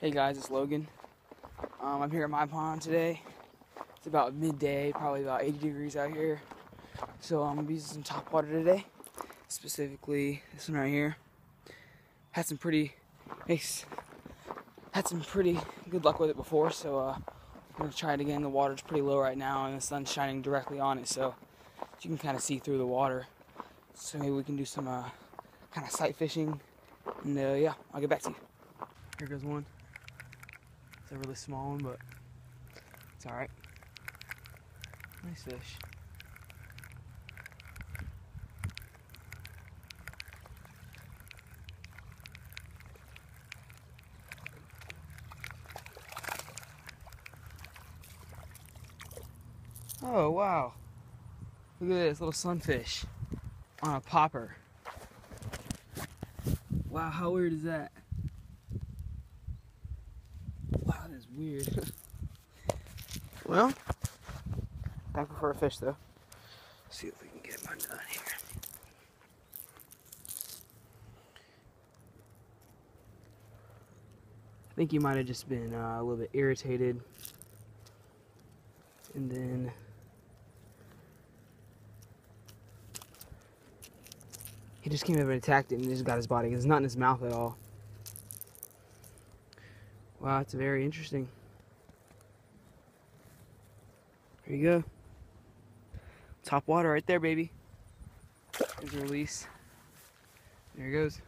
Hey guys, it's Logan. I'm here at my pond today. It's about midday, probably about 80 degrees out here. So I'm gonna be using some top water today. Specifically this one right here. Had some pretty good luck with it before, so I'm gonna try it again. The water's pretty low right now and the sun's shining directly on it, so you can kind of see through the water. So maybe we can do some kind of sight fishing, and yeah, I'll get back to you. Here goes one. It's a really small one, but it's alright. Nice fish. Oh wow. Look at this little sunfish on a popper. Wow, how weird is that? Wow, that is weird. Well, thankful for a fish though. Let's see if we can get my nut here. I think he might have just been a little bit irritated, and then he just came over and attacked it and just got his body. It's not in his mouth at all. Wow, it's very interesting. There you go. Top water right there, baby. There's a release. There he goes.